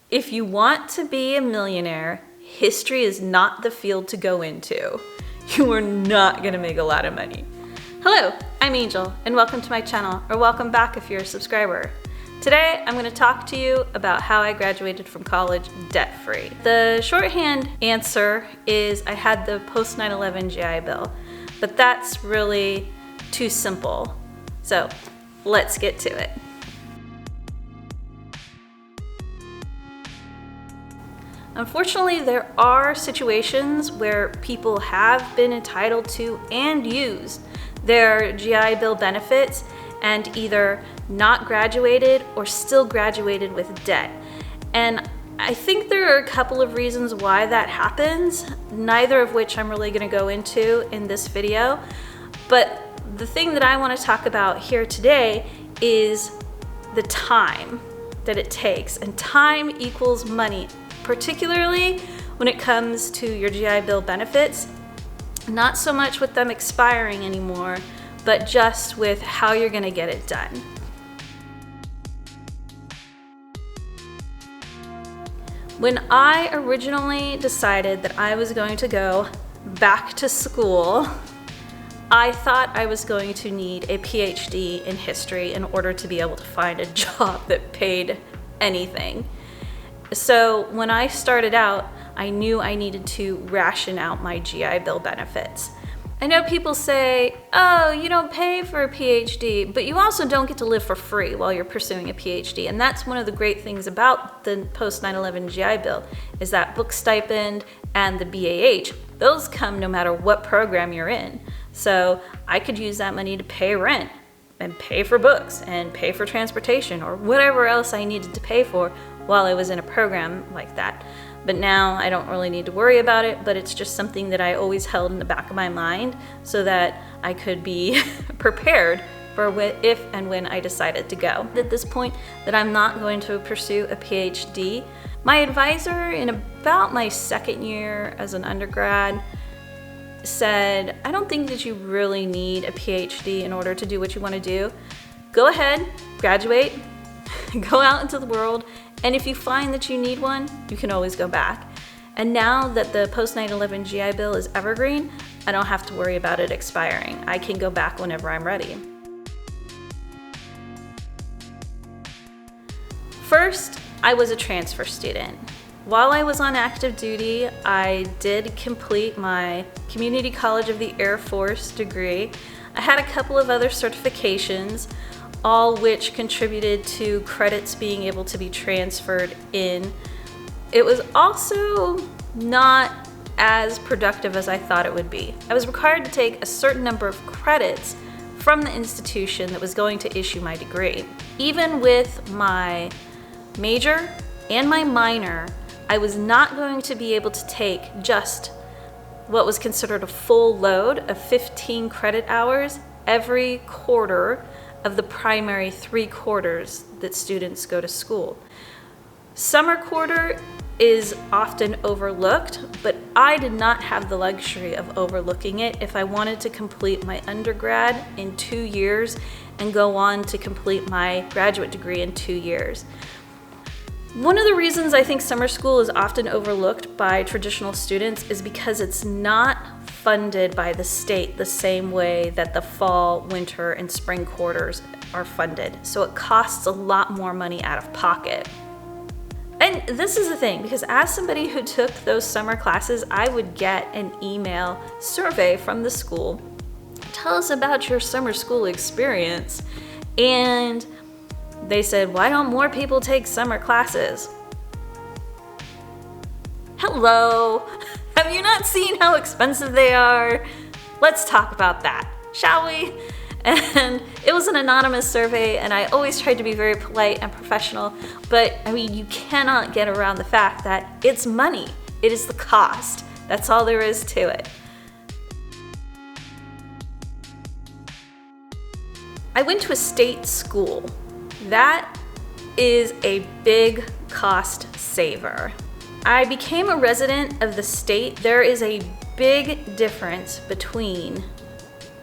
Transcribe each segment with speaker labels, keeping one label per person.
Speaker 1: If you want to be a millionaire, history is not the field to go into. You are not gonna make a lot of money. Hello, I'm Angel, and welcome to my channel, or welcome back if you're a subscriber. Today, I'm gonna talk to you about how I graduated from college debt-free. The shorthand answer is I had the post 9/11 GI Bill, but that's really too simple. So let's get to it. Unfortunately, there are situations where people have been entitled to and used their GI Bill benefits and either not graduated or still graduated with debt. And I think there are a couple of reasons why that happens, neither of which I'm really going to go into in this video. But the thing that I want to talk about here today is the time that it takes, and time equals money, particularly when it comes to your GI Bill benefits. Not so much with them expiring anymore, but just with how you're going to get it done. When I originally decided that I was going to go back to school, I thought I was going to need a PhD in history in order to be able to find a job that paid anything. So when I started out, I knew I needed to ration out my GI Bill benefits. I know people say, oh, you don't pay for a PhD, but you also don't get to live for free while you're pursuing a PhD. And that's one of the great things about the post 9/11 GI Bill, is that book stipend and the BAH. Those come no matter what program you're in. So I could use that money to pay rent and pay for books and pay for transportation or whatever else I needed to pay for while I was in a program like that. But now I don't really need to worry about it, but it's just something that I always held in the back of my mind so that I could be prepared for if and when I decided to go. At this point that I'm not going to pursue a PhD, my advisor in about my second year as an undergrad said, I don't think that you really need a PhD in order to do what you want to do. Go ahead, graduate, go out into the world, and if you find that you need one, you can always go back. And now that the post 9/11 GI Bill is evergreen, I don't have to worry about it expiring. I can go back whenever I'm ready. First, I was a transfer student. While I was on active duty, I did complete my Community College of the Air Force degree. I had a couple of other certifications, all which contributed to credits being able to be transferred in. It was also not as productive as I thought it would be. I was required to take a certain number of credits from the institution that was going to issue my degree. Even with my major and my minor, I was not going to be able to take just what was considered a full load of 15 credit hours every quarter of the primary 3 quarters that students go to school. Summer quarter is often overlooked, but I did not have the luxury of overlooking it if I wanted to complete my undergrad in 2 years and go on to complete my graduate degree in 2 years. One of the reasons I think summer school is often overlooked by traditional students is because it's not funded by the state the same way that the fall, winter, and spring quarters are funded. So it costs a lot more money out of pocket. And this is the thing, because as somebody who took those summer classes, I would get an email survey from the school. Tell us about your summer school experience. And they said, why don't more people take summer classes? Hello, have you not seen how expensive they are? Let's talk about that, shall we? And it was an anonymous survey, and I always tried to be very polite and professional, but I mean, you cannot get around the fact that it's money. It is the cost. That's all there is to it. I went to a state school. That is a big cost saver. I became a resident of the state. There is a big difference between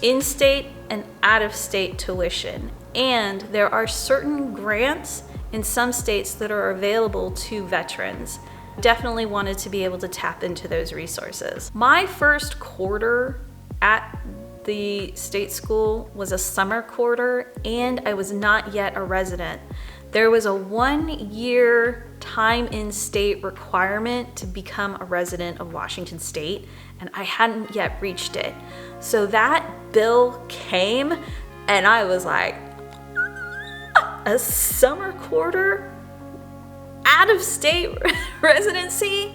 Speaker 1: in-state and out-of-state tuition, and there are certain grants in some states that are available to veterans. Definitely wanted to be able to tap into those resources. My first quarter at the state school was a summer quarter, and I was not yet a resident. There was a 1-year time in state requirement to become a resident of Washington State, and I hadn't yet reached it. So that bill came, and I was like, a summer quarter? Out of state residency?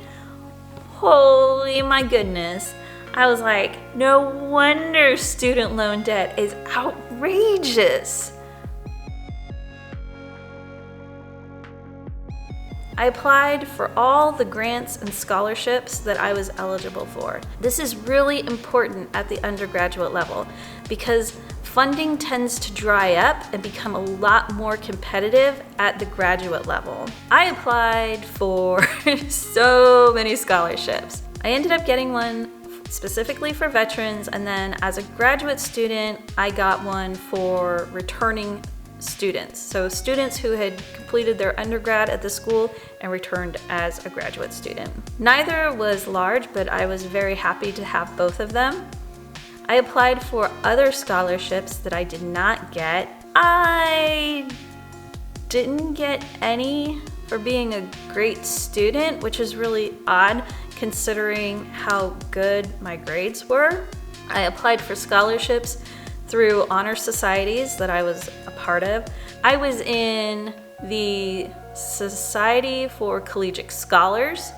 Speaker 1: Holy my goodness. I was like, no wonder student loan debt is outrageous. I applied for all the grants and scholarships that I was eligible for. This is really important at the undergraduate level because funding tends to dry up and become a lot more competitive at the graduate level. I applied for so many scholarships. I ended up getting one specifically for veterans, and then as a graduate student, I got one for returning students. So students who had completed their undergrad at the school and returned as a graduate student. Neither was large, but I was very happy to have both of them. I applied for other scholarships that I did not get. I didn't get any for being a great student, which is really odd considering how good my grades were. I applied for scholarships through honor societies that I was a part of. I was in the Society for Collegiate Scholars,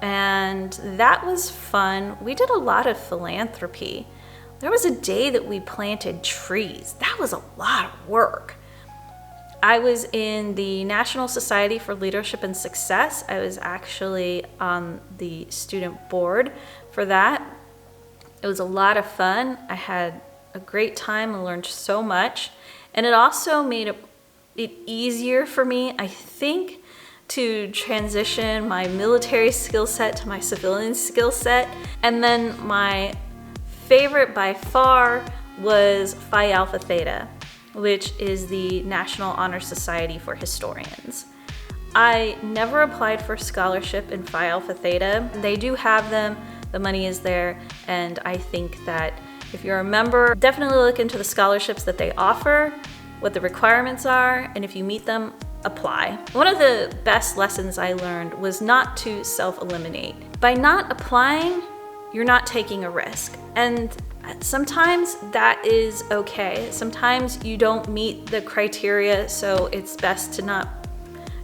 Speaker 1: and that was fun. We did a lot of philanthropy. There was a day that we planted trees. That was a lot of work. I was in the National Society for Leadership and Success. I was actually on the student board for that. It was a lot of fun. I had a great time and learned so much. And it also made it easier for me, I think, to transition my military skill set to my civilian skill set. And then my favorite by far was Phi Alpha Theta, which is the National Honor Society for Historians. I never applied for a scholarship in Phi Alpha Theta. They do have them, the money is there, and I think that if you're a member, definitely look into the scholarships that they offer, what the requirements are, and if you meet them, apply. One of the best lessons I learned was not to self-eliminate. By not applying, you're not taking a risk. And sometimes that is okay. Sometimes you don't meet the criteria, so it's best to not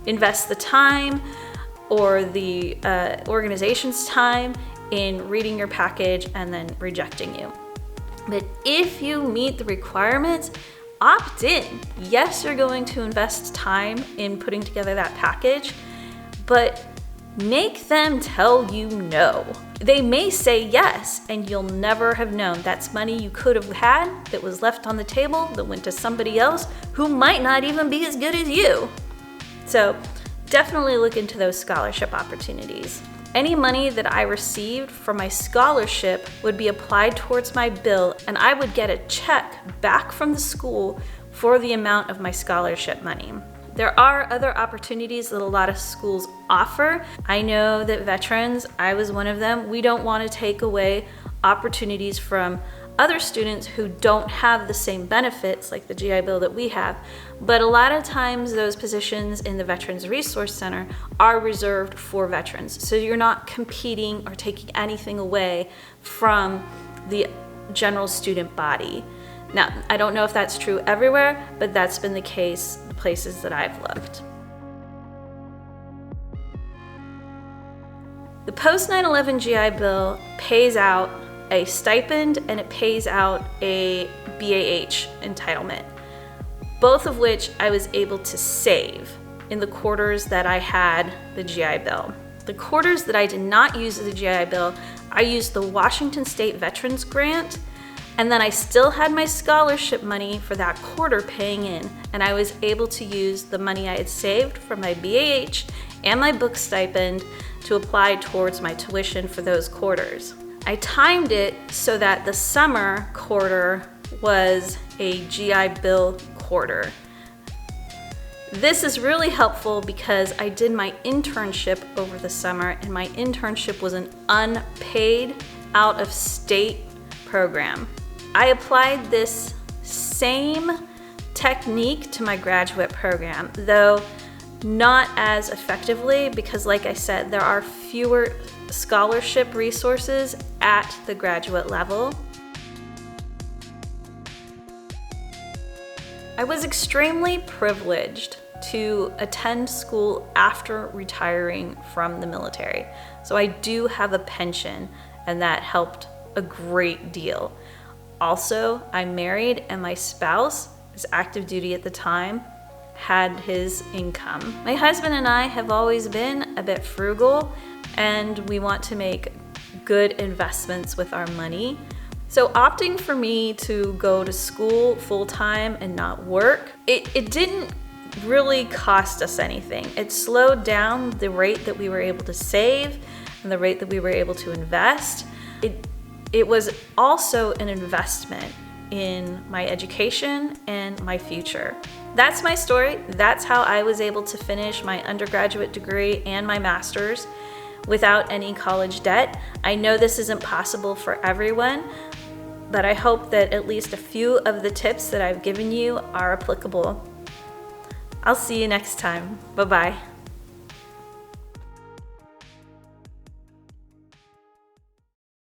Speaker 1: invest the time or the organization's time in reading your package and then rejecting you. But if you meet the requirements, opt in. Yes, you're going to invest time in putting together that package, but make them tell you no. They may say yes, and you'll never have known. That's money you could have had that was left on the table that went to somebody else who might not even be as good as you. So definitely look into those scholarship opportunities. Any money that I received from my scholarship would be applied towards my bill, and I would get a check back from the school for the amount of my scholarship money. There are other opportunities that a lot of schools offer. I know that veterans, I was one of them, we don't want to take away opportunities from other students who don't have the same benefits like the GI Bill that we have. But a lot of times those positions in the Veterans Resource Center are reserved for veterans. So you're not competing or taking anything away from the general student body. Now, I don't know if that's true everywhere, but that's been the case the places that I've looked. The post 9/11 GI Bill pays out a stipend and it pays out a BAH entitlement, both of which I was able to save in the quarters that I had the GI Bill. The quarters that I did not use the GI Bill, I used the Washington State Veterans Grant, and then I still had my scholarship money for that quarter paying in, and I was able to use the money I had saved from my BAH and my book stipend to apply towards my tuition for those quarters. I timed it so that the summer quarter was a GI Bill quarter. This is really helpful because I did my internship over the summer, and my internship was an unpaid, out-of-state program. I applied this same technique to my graduate program, though not as effectively because, like I said, there are fewer scholarship resources at the graduate level. I was extremely privileged to attend school after retiring from the military. So I do have a pension, and that helped a great deal. Also, I'm married, and my spouse is active duty at the time, had his income. My husband and I have always been a bit frugal, and we want to make good investments with our money. So opting for me to go to school full-time and not work, it didn't really cost us anything. It slowed down the rate that we were able to save and the rate that we were able to invest. It was also an investment in my education and my future. That's my story. That's how I was able to finish my undergraduate degree and my master's without any college debt. I know this isn't possible for everyone, but I hope that at least a few of the tips that I've given you are applicable. I'll see you next time. Bye-bye.